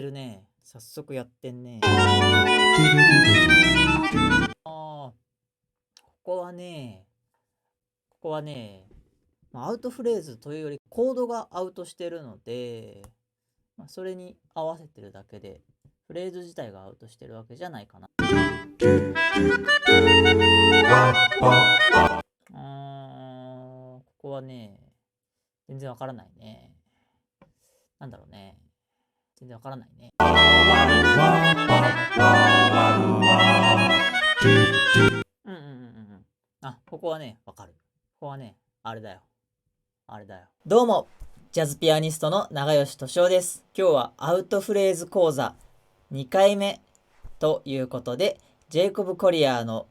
ってるね。早速やってんね。ここはね、アウトフレーズというよりコードがアウトしてるので、それに合わせてるだけで、フレーズ自体がアウトしてるわけじゃないかな。ここはね、全然わからないね。なんだろうね。全然わからないね。うんうんうんうん。ここはね、わかる。ここはね、あれだよ。どうも、ジャズピアニストの長吉俊雄です。今日はアウトフレーズ講座2回目ということで、ジェイコブ・コリアーの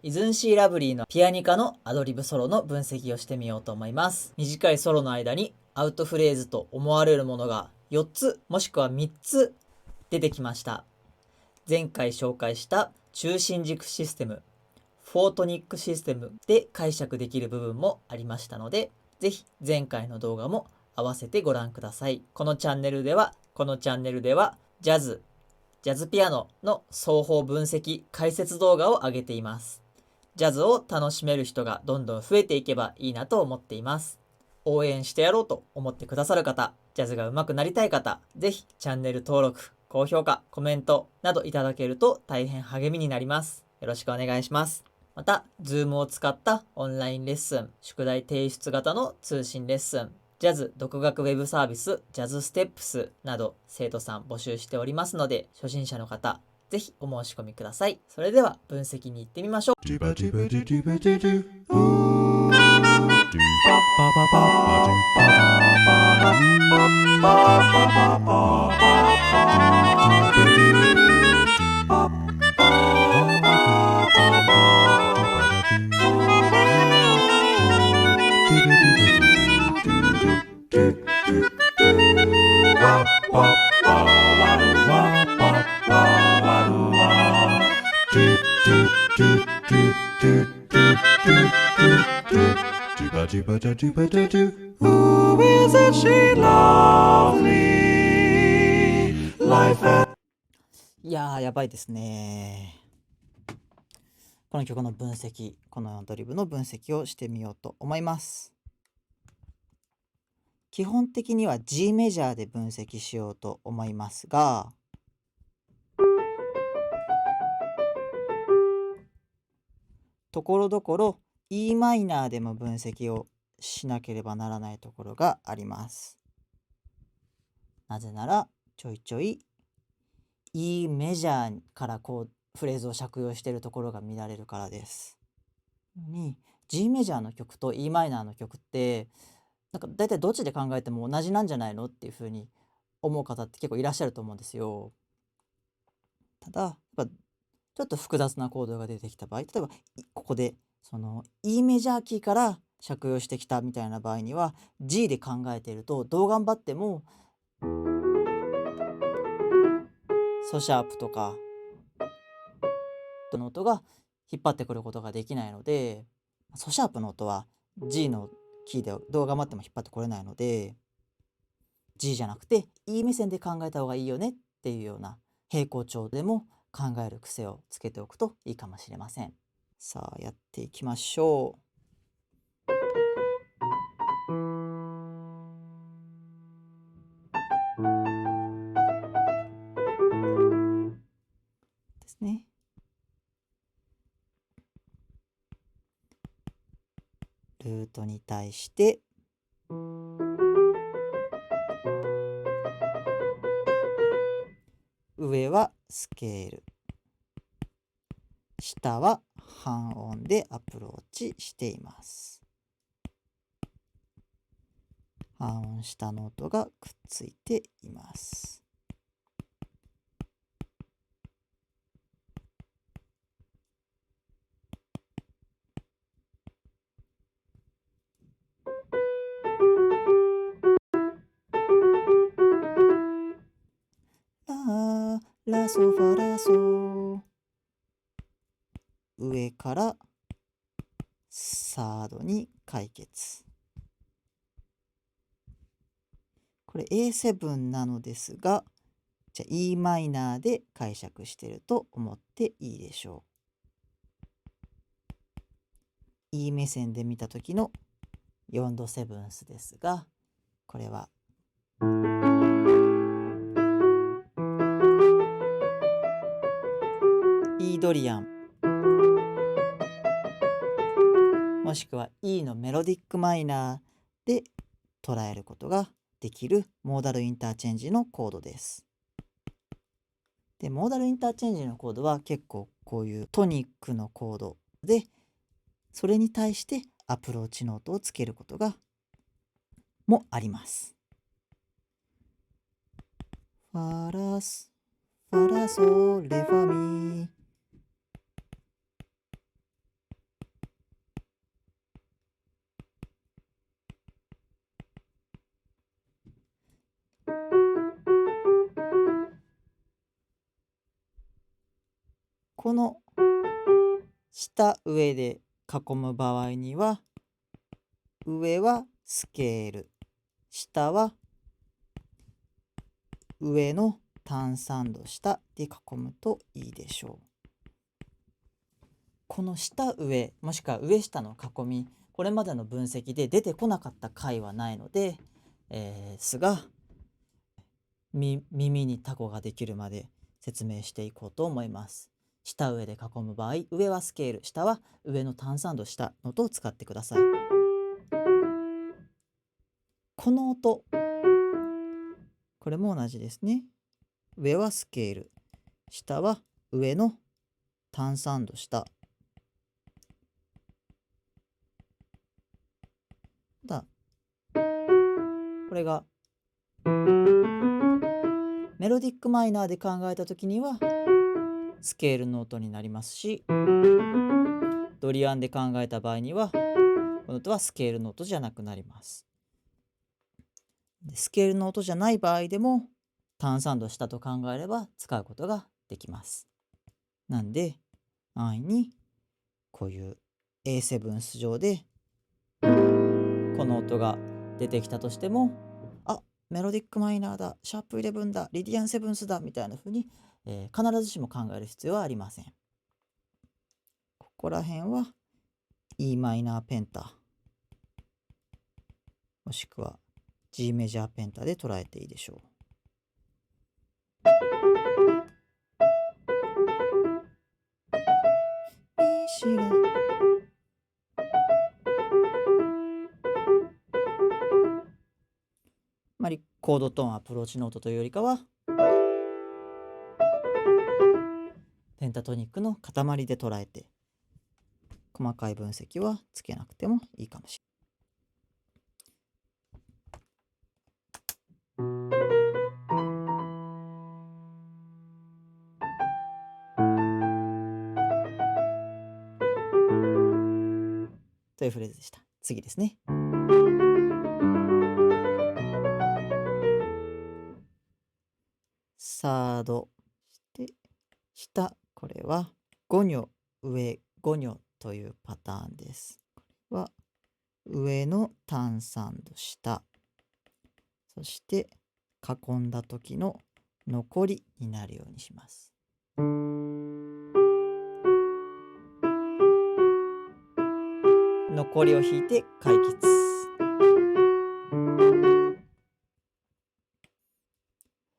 イズンシー・ラブリーのピアニカのアドリブソロの分析をしてみようと思います。短いソロの間にアウトフレーズと思われるものが4つもしくは3つ出てきました。前回紹介した中心軸システム、フォートニックシステムで解釈できる部分もありましたので、ぜひ前回の動画も合わせてご覧ください。このチャンネルではジャズピアノの双方分析解説動画を上げています。ジャズを楽しめる人がどんどん増えていけばいいなと思っています。応援してやろうと思ってくださる方、ジャズが上手くなりたい方、ぜひチャンネル登録、高評価、コメントなどいただけると大変励みになります。よろしくお願いします。また、Zoom を使ったオンラインレッスン、宿題提出型の通信レッスン、ジャズ独学ウェブサービス、ジャズステップスなど生徒さん募集しておりますので、初心者の方、ぜひお申し込みください。それでは分析に行ってみましょう。いやー、やばいですね。この曲の分析、このアドリブの分析をしてみようと思います。基本的には G メジャーで分析しようと思いますが、ところどころ E マイナーでも分析をしなければならないところがあります。なぜならちょいちょい E メジャーからフレーズを借用しているところが見られるからです。G メジャーの曲と E マイナーの曲ってなんか大体どっちで考えても同じなんじゃないのっていうふうに思う方って結構いらっしゃると思うんですよ。ただやっぱちょっと複雑なコードが出てきた場合、例えばここでその E メジャーキーから借用してきたみたいな場合には G で考えているとどう頑張ってもソシャープとかの音が引っ張ってくることができないので、ソシャープの音は G のキーでどう頑張っても引っ張ってこれないので G じゃなくて E 目線で考えた方がいいよねっていうような平行調でも考える癖をつけておくといいかもしれません。さあやっていきましょう。ですね。ルートに対して上はスケール、下は半音でアプローチしています。半音下の音がくっついています。ラソファラソ、上からサードに解決。これ A7 なのですがじゃあ E マイナーで解釈してると思っていいでしょう。E 目線で見た時の4度セブンスですが、これはE ドリアンもしくは E のメロディックマイナーで捉えることができるモーダルインターチェンジのコードです。で、モーダルインターチェンジのコードは結構こういうトニックのコードで、それに対してアプローチノートをつけることがもあります。ファラス、ファラソレファミ。この下上で囲む場合には、上はスケール、下は上の単三度下で囲むといいでしょう。この下上もしくは上下の囲み、これまでの分析で出てこなかった回はないので、すが耳にタコができるまで説明していこうと思います。下上で囲む場合、上はスケール、下は上の単三度下の音を使ってください。この音、これも同じですね。上はスケール、下は上の単三度下。だ、これがメロディックマイナーで考えた時にはスケールの音になりますし、ドリアンで考えた場合にはこの音はスケールの音じゃなくなります。スケールの音じゃない場合でも単三度下と考えれば使うことができます。なんで安易にこういう A7 ス上でこの音が出てきたとしても、あ、メロディックマイナーだ、シャープ11だ、リディアンセブンスだみたいな風に、必ずしも考える必要はありません。ここら辺は E マイナーペンタもしくは G メジャーペンタで捉えていいでしょう。あまりコードトーンアプローチノートというよりかはペンタトニックの塊で捉えて細かい分析はつけなくてもいいかもしれない。というフレーズでした。次ですね。サードして下、これは5行上5行というパターンです。これは上の単三度下、そして囲んだ時の残りになるようにします。残りを引いて解決。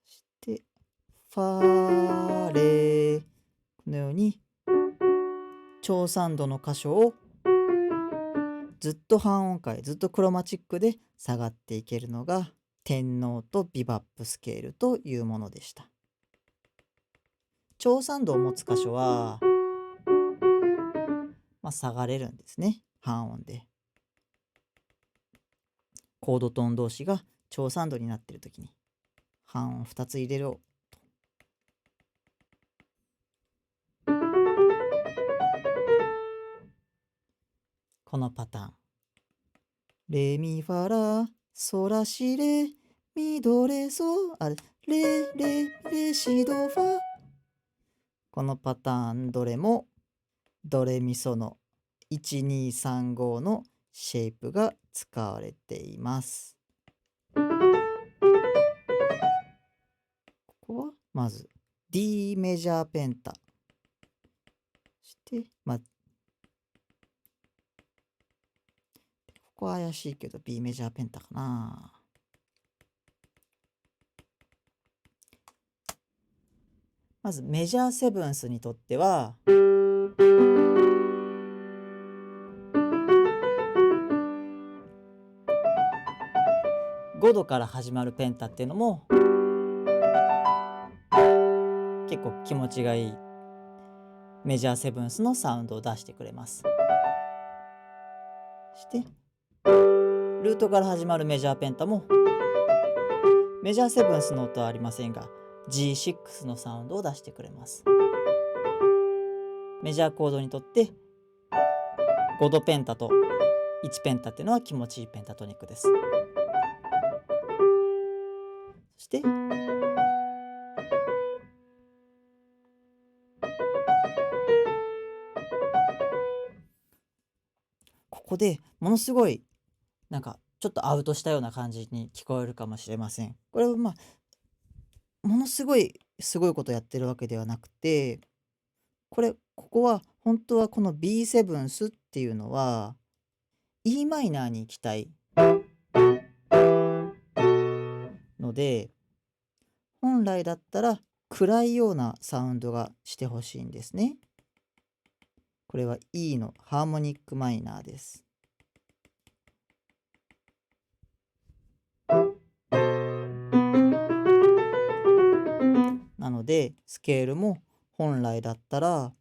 そしてファレ、このように長三度の箇所をずっと半音階、ずっとクロマチックで下がっていけるのが天皇とビバップスケールというものでした。長三度を持つ箇所は、下がれるんですね、半音で。コードトーン同士が長三度になっているときに半音2つ入れろと。このパターン。レミファラソラシレミドレソレレシドファ。このパターンどれもドレミソの1235のシェイプが使われています。ここはまず D メジャーペンタして、ここは怪しいけど B メジャーペンタかな。まずメジャーセブンスにとっては5度から始まるペンタっていうのも結構気持ちがいいメジャーセブンスのサウンドを出してくれます。してルートから始まるメジャーペンタもメジャーセブンスの音はありませんが G6 のサウンドを出してくれます。メジャーコードにとって5度ペンタと1ペンタっていうのは気持ちいいペンタトニックです。そしてここでものすごいなんかちょっとアウトしたような感じに聞こえるかもしれません。これはものすごいことやってるわけではなくて、ここは本当はこの B7 スっていうのは E マイナーに行きたいので、本来だったら暗いようなサウンドがしてほしいんですね。これは E のハーモニックマイナーです。なのでスケールも本来だったら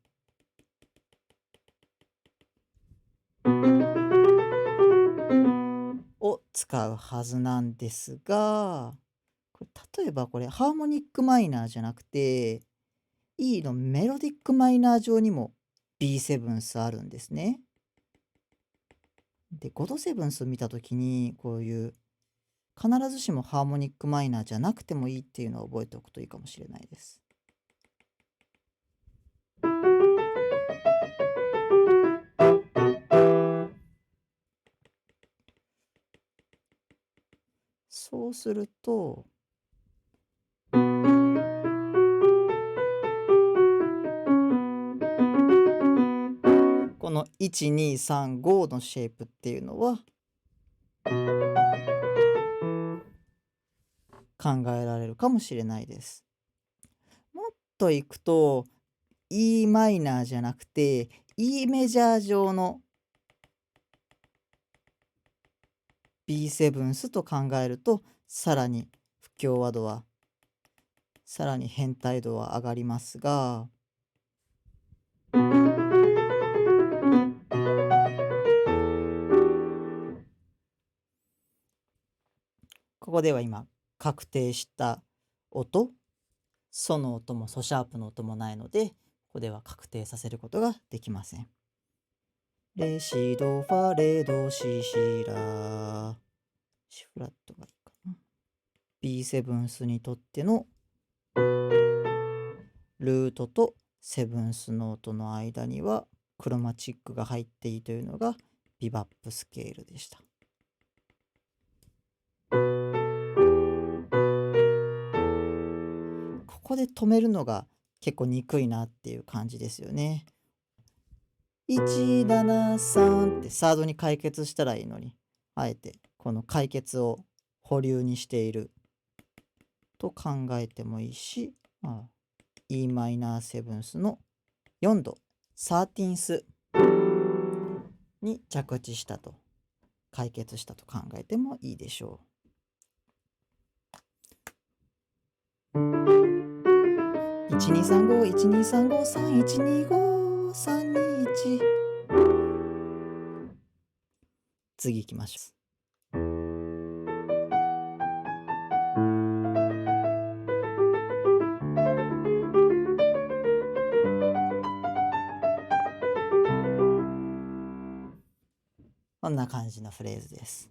を使うはずなんですが、例えばこれハーモニックマイナーじゃなくて E のメロディックマイナー上にも B7 スあるんですね。で5度セブンス見た時にこういう必ずしもハーモニックマイナーじゃなくてもいいっていうのを覚えておくといいかもしれないです。そうするとこの1235のシェイプっていうのは考えられるかもしれないです。もっといくと E マイナーじゃなくて E メジャー上の B7 スと考えるとさらに不協和度はさらに変態度は上がりますが、ここでは今確定した音、ソの音もソシャープの音もないので、ここでは確定させることができません。レシドファレドシシラシフラットがいいかな。B7 スにとってのルートとセブンスノートの間にはクロマチックが入っていいというのがビバップスケールでした。ここで止めるのが結構憎いなっていう感じですよね。173ってサードに解決したらいいのに、あえてこの解決を保留にしていると考えてもいいし、E マイナーセブンスの4度13スに着地したと解決したと考えてもいいでしょう。12351235312532次行きましょう。こんな感じのフレーズです。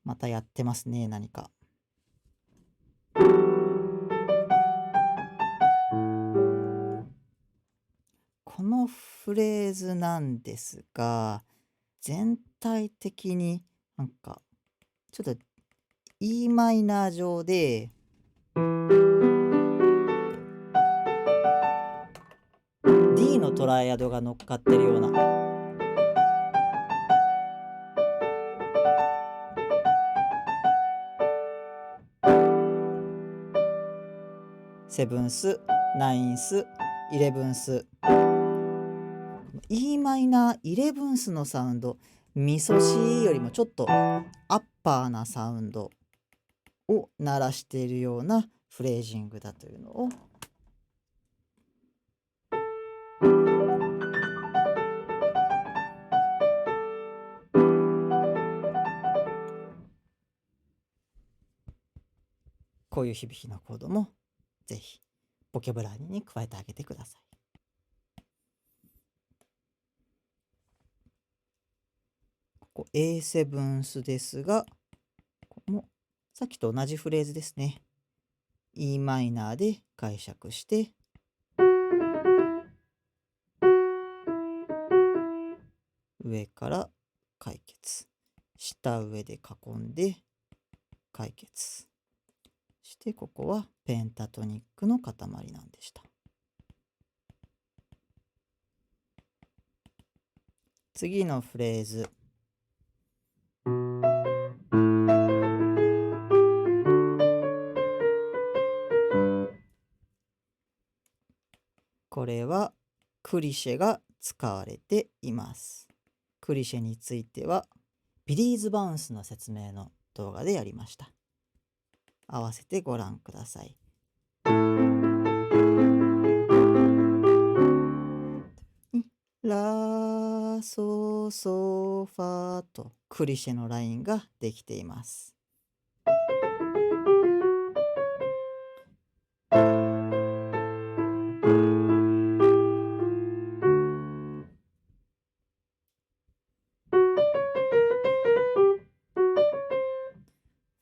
またやってますね、何か。このフレーズなんですが、全体的になんかちょっと E マイナー上でトライアドが乗っかってるような。セブンス、ナインス、イレブンス。E マイナーイレブンスのサウンド、ミソシよりもちょっとアッパーなサウンドを鳴らしているようなフレージングだというのをこういう響きのコードもぜひボキャブラリーに加えてあげてください。ここ A セブンスですが、ここもさっきと同じフレーズですね。E マイナーで解釈して上から解決、下上で囲んで解決して、ここはペンタトニックの塊なんでした。次のフレーズ。これはクリシェが使われています。クリシェについてはビリーズバウンスの説明の動画でやりました。合わせてご覧ください。ラソソファとクリシェのラインができています。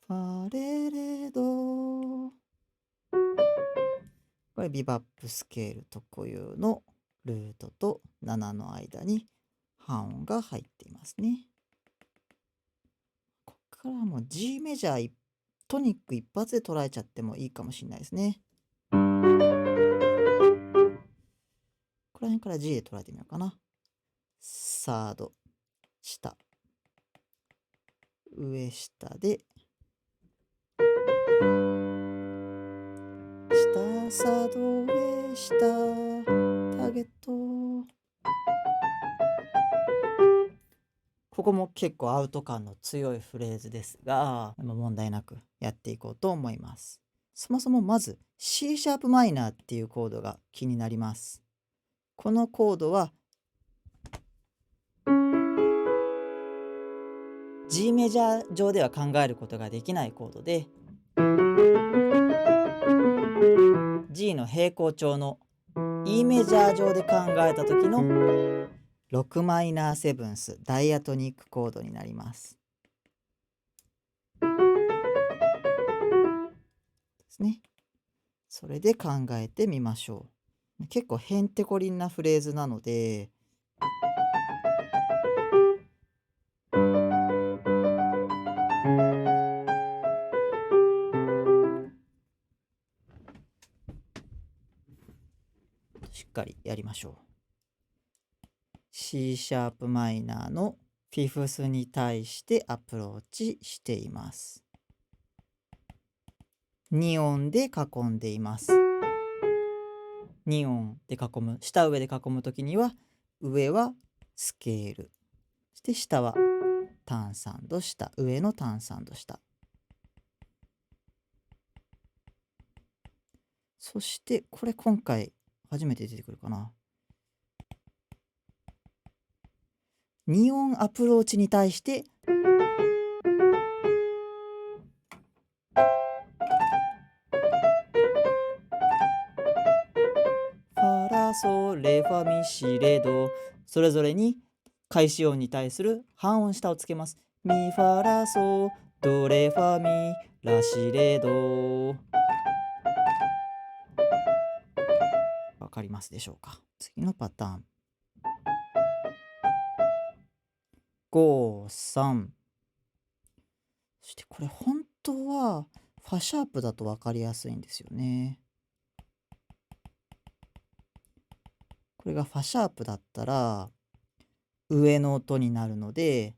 ファレレド。これビバップスケール特有のルートと7の間に半音が入っていますね。ここからもう G メジャートニック一発で捉えちゃってもいいかもしれないですね。ここら辺から G で捉えてみようかな。サード、下、上下で、下、サード、上、下、ターゲット。ここも結構アウト感の強いフレーズですが、問題なくやっていこうと思います。そもそもまず C シャープマイナーっていうコードが気になります。このコードは G メジャー上では考えることができないコードで、G の平行調の E メジャー上で考えた時の6マイナーセブンスダイアトニックコードになります。ですね。それで考えてみましょう。結構へんてこりんなフレーズなので、しっかりやりましょう。C シャープマイナーのフィフスに対してアプローチしています。2音で囲んでいます。2音で囲む、下上で囲むときには、上はスケール、そして下は単3度下、上の単3度下。そしてこれ今回初めて出てくるかな。2音アプローチに対してファラソレファミシレド、それぞれに開始音に対する半音下をつけます。ミファラソドレファミラシレド。わかりますでしょうか。次のパターン。5、3。そしてこれ本当はファシャープだと分かりやすいんですよね。ここれがファシャープだったら上の音になるので、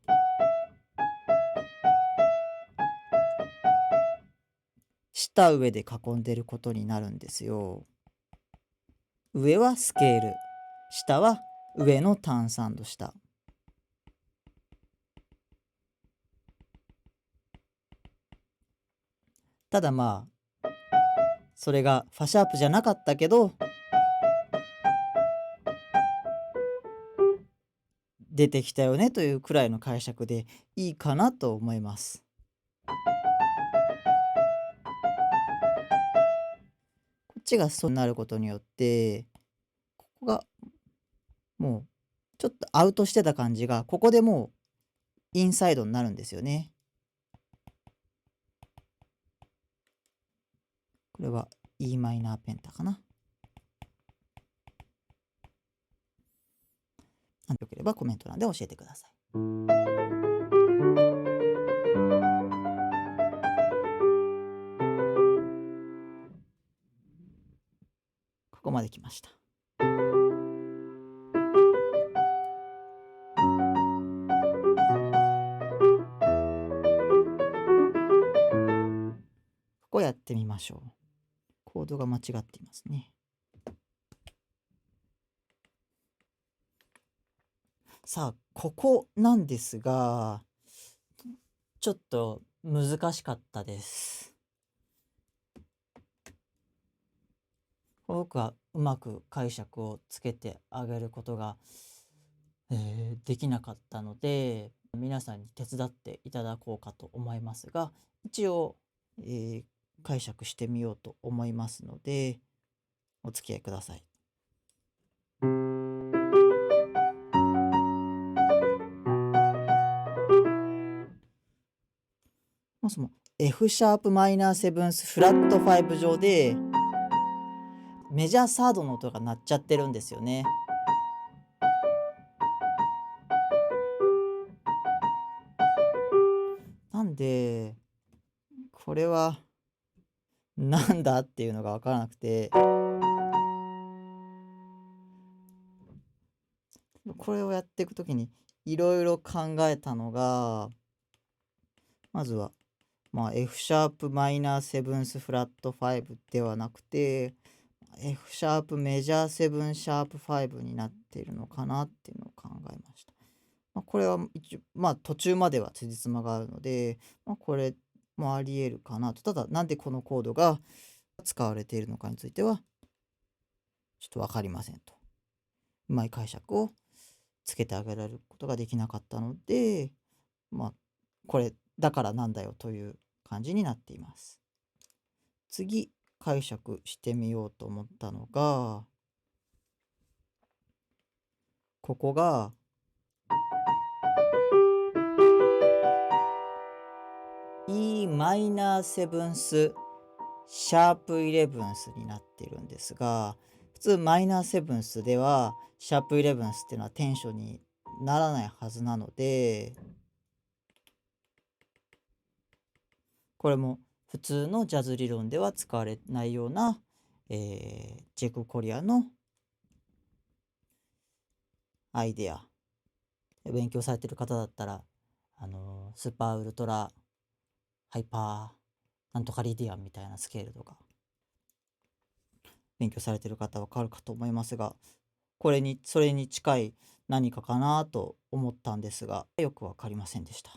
下上で囲んでることになるんですよ。上はスケール、下は上の単3度下。ただまあそれがファシャープじゃなかったけど出てきたよねというくらいの解釈でいいかなと思います。こっちがそうなることによってここがもうちょっとアウトしてた感じがここでもうインサイドになるんですよね。これは e マイナーペンタかな。よければコメント欄で教えてください。ここまで来ました。ここやってみましょう。コードが間違っていますね。さあ、ここなんですが、ちょっと難しかったです。僕はうまく解釈をつけてあげることが、できなかったので、皆さんに手伝っていただこうかと思いますが、一応、解釈してみようと思いますので、お付き合いください。そもそも F シャープマイナーセブンスフラット5上でメジャーサードの音が鳴っちゃってるんですよね。なんでこれはなんだっていうのが分からなくて、これをやっていくときにいろいろ考えたのが、まずはF シャープマイナーセブンスフラット5ではなくて F シャープメジャーセブンシャープ5になっているのかなっていうのを考えました。これは一応途中までは辻褄があるので、これもありえるかなと。ただなんでこのコードが使われているのかについてはちょっと分かりませんと。うまい解釈をつけてあげられることができなかったので、これだからなんだよという感じになっています。次解釈してみようと思ったのが、ここがE マイナーセブンスシャープイレブンスになっているんですが、普通マイナーセブンスではシャープイレブンスっていうのはテンションにならないはずなので、これも普通のジャズ理論では使われないような、ジェク・コリアのアイデア、勉強されてる方だったらスーパーウルトラハイパーなんとかリディアンみたいなスケールとか勉強されてる方は分かるかと思いますが、それに近い何かかなと思ったんですが、よく分かりませんでした。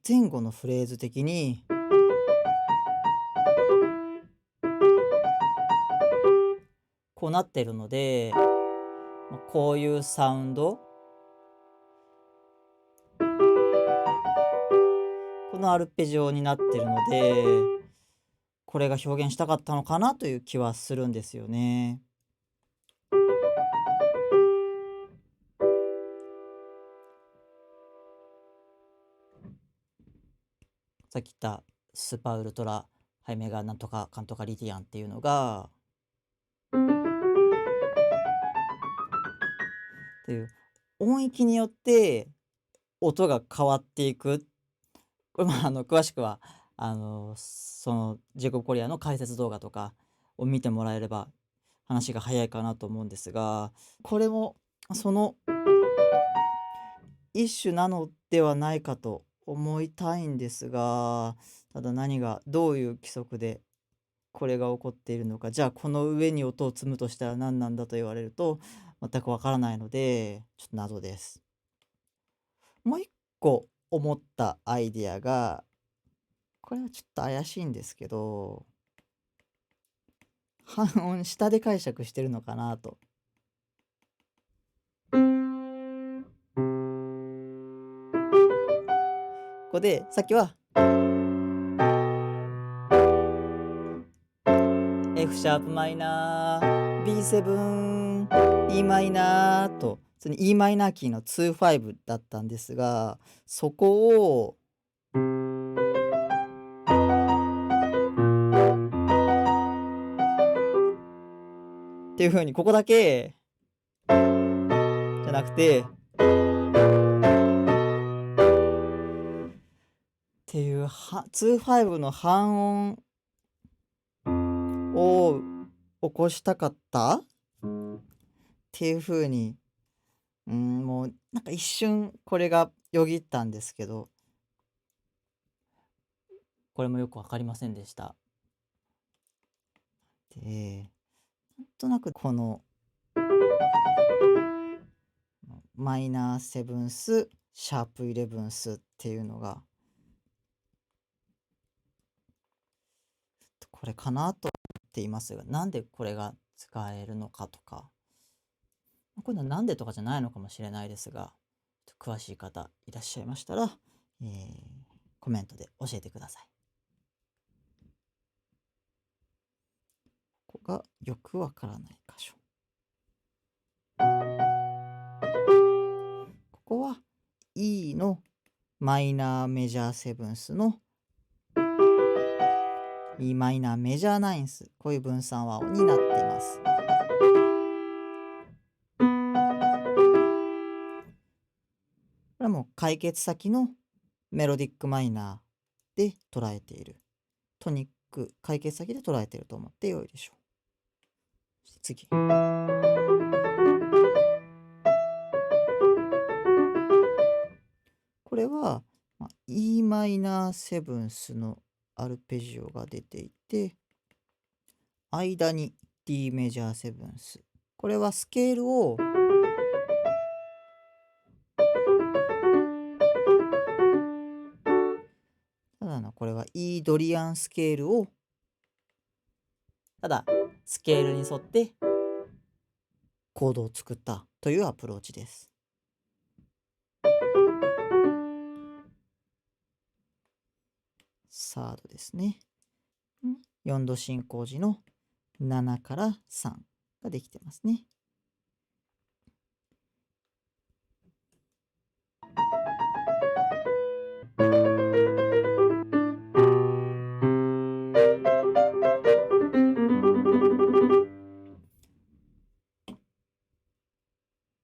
前後のフレーズ的にこうなってるので、こういうサウンド、このアルペジオになってるので、これが表現したかったのかなという気はするんですよね。さっき言ったスーパーウルトラハイメガなんとかかんとかリティアンっていうのがっていう音域によって音が変わっていく。これ詳しくはそのジェイコブ・コリアの解説動画とかを見てもらえれば話が早いかなと思うんですが、これもその一種なのではないかと思いたいんですが、ただ何がどういう規則でこれが起こっているのか、じゃあこの上に音を積むとしたら何なんだと言われると全くわからないのでちょっと謎です。もう一個思ったアイデアが、これはちょっと怪しいんですけど、半音下で解釈してるのかなと。ここでさっきは F シャープマイナー B7 E マイナーと普通に E マイナーキーの2-5だったんですが、そこをっていう風にここだけじゃなくてっていう2-5の半音を起こしたかったっていう風に、もうなんか一瞬これがよぎったんですけど、これもよく分かりませんでした。で、なんとなくこのマイナーセブンスシャープイレブンスっていうのがこれかなと思っていますが、なんでこれが使えるのかとか、こういうのはなんでとかじゃないのかもしれないですが、詳しい方いらっしゃいましたら、コメントで教えてください。ここがよくわからない箇所。ここは E のマイナーメジャーセブンスの E マイナーメジャーナインス、こういう分散和音になっています。これはもう解決先のメロディックマイナーで捉えている。トニック解決先で捉えていると思ってよいでしょう。次。これは、E マイナーセブンスのアルペジオが出ていて、間に D メジャーセブンス。これはスケールをただのこれは E ドリアンスケールをただスケールに沿ってコードを作ったというアプローチです。サードですね。4度進行時の7から3ができてますね。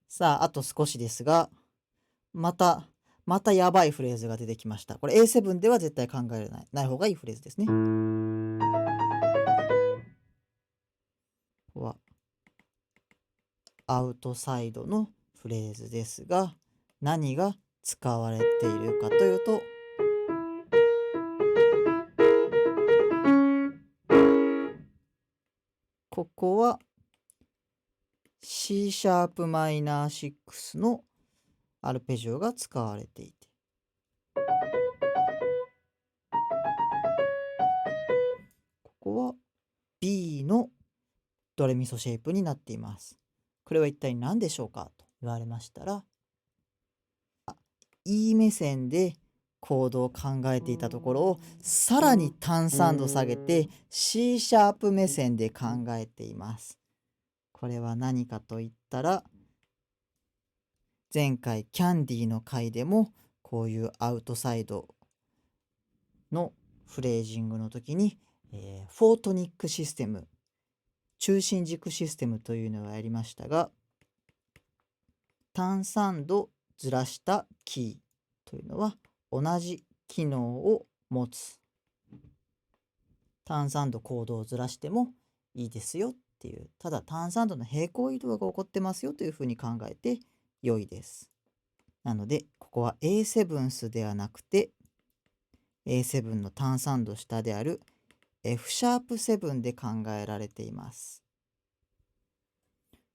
さあ、あと少しですが、またやばいフレーズが出てきました。これ A7 では絶対考えられない方がいいフレーズですね。ここはアウトサイドのフレーズですが、何が使われているかというと、ここは C シャープマイナー6のアルペジオが使われていて、ここは B のドレミソシェイプになっています。これは一体何でしょうかと言われましたら、E 目線でコードを考えていたところをさらに単3度下げて C シャープ目線で考えています。これは何かと言ったら、前回キャンディーの回でもこういうアウトサイドのフレージングの時に、フォートニックシステム、中心軸システムというのをやりましたが、単3度ずらしたキーというのは同じ機能を持つ。単3度コードをずらしてもいいですよっていう、ただ単3度の平行移動が起こってますよというふうに考えて良いです。なのでここは A7 ではなくて A7 の単3度下である F♯7 で考えられています。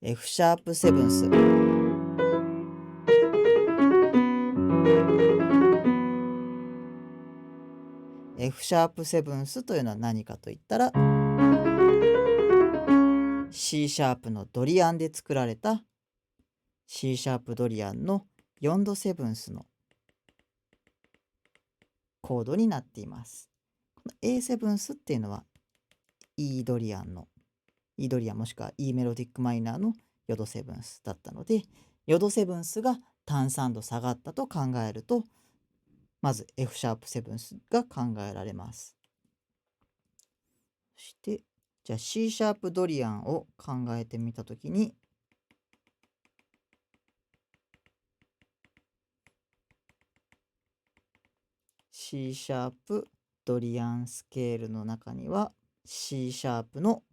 F♯7 F♯7 というのは何かといったら C# のドリアンで作られた C# ドリアンの4度セブンスのコードになっています。この A7 っていうのは E ドリアンもしくは E メロディックマイナーのヨドセブンスだったので、ヨドセブンスが単3度下がったと考えると、まず F♯7 が考えられます。そしてじゃあ C# ドリアンを考えてみたときに、C# ドリアンスケールの中には C# の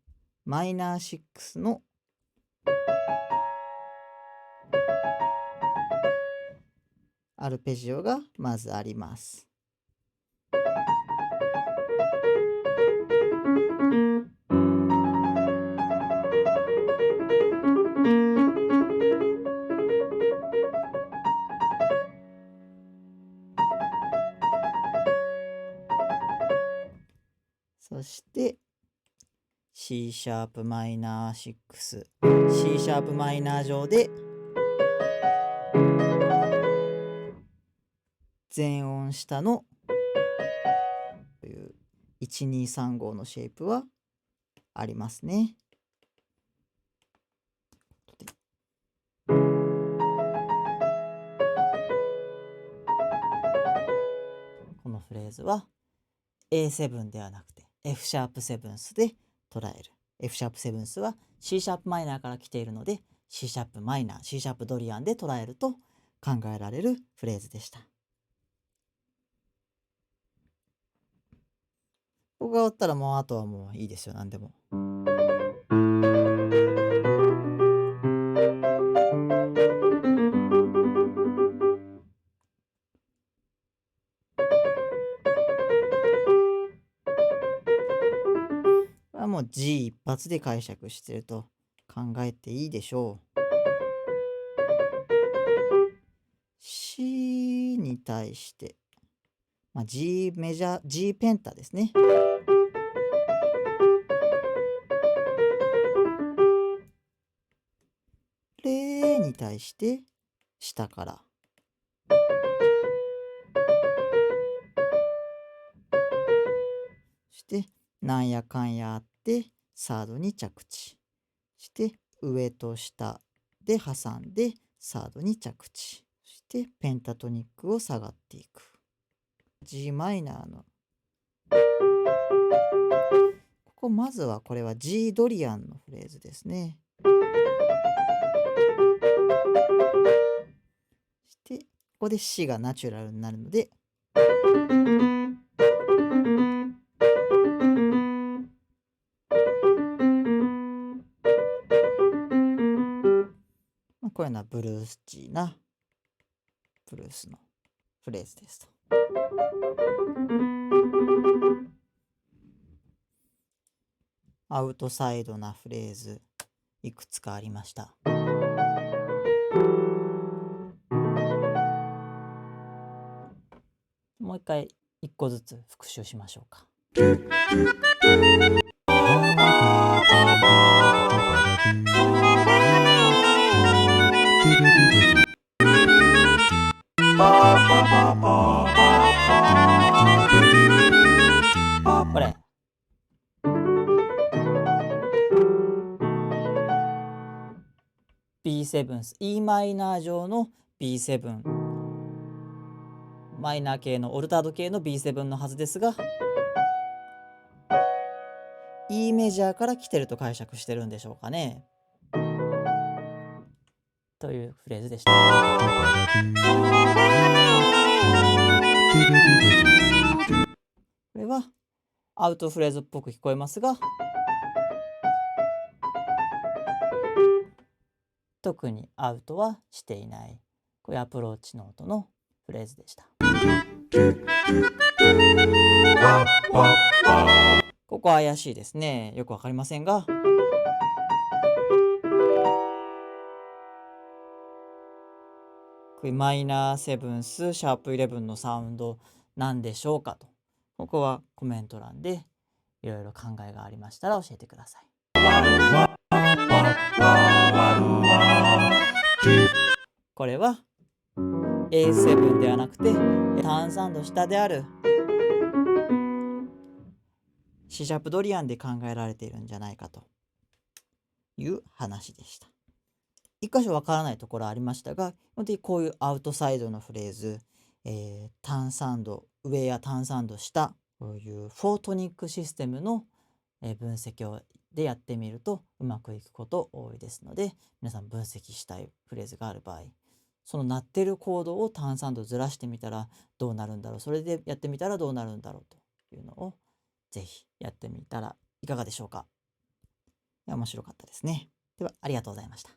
マイナー6のアルペジオがまずあります。そして C# マイナー6、C# マイナー上で全音下のという1235のシェイプはありますね。このフレーズは A7 ではなくて F♯7 で捉える。F♯7 は C# マイナーから来ているので C# マイナー、C# ドリアンで捉えると考えられるフレーズでした。ここが終わったらもうあとはもういいですよ、何でも。これはもう G 一発で解釈してると考えていいでしょう。C に対して、G メジャー、G ペンタですね。レに対して下から。そしてなんやかんやあってサードに着地。そして上と下で挟んでサードに着地。そしてペンタトニックを下がっていく。G マイナーのここまずはこれは G ドリアンのフレーズですね。そしてここで C がナチュラルになるのでこういうのはブルースチーなブルースのフレーズですと。アウトサイドなフレーズいくつかありました。もう一回一個ずつ復習しましょうか。これB7 E マイナー上の B7 マイナー系のオルタード系の B7 のはずですが、E メジャーから来てると解釈してるんでしょうかね。というフレーズでした。これはアウトフレーズっぽく聞こえますが、特にアウトはしていない、こういうアプローチノートのフレーズでした。ここは怪しいですね。よくわかりませんが、こういうマイナーセブンスシャープ11のサウンドなんでしょうかと、ここはコメント欄でいろいろ考えがありましたら教えてください。これは A7 ではなくて単3度下であるC シャープドリアンで考えられているんじゃないかという話でした。一箇所わからないところありましたが、基本的にこういうアウトサイドのフレーズ、単3度上や単3度下、こういうフォートニックシステムの分析でやってみるとうまくいくこと多いですので、皆さん分析したいフレーズがある場合、その鳴ってるコードを単3度ずらしてみたらどうなるんだろう、それでやってみたらどうなるんだろうというのをぜひやってみたらいかがでしょうか。面白かったですね。ではありがとうございました。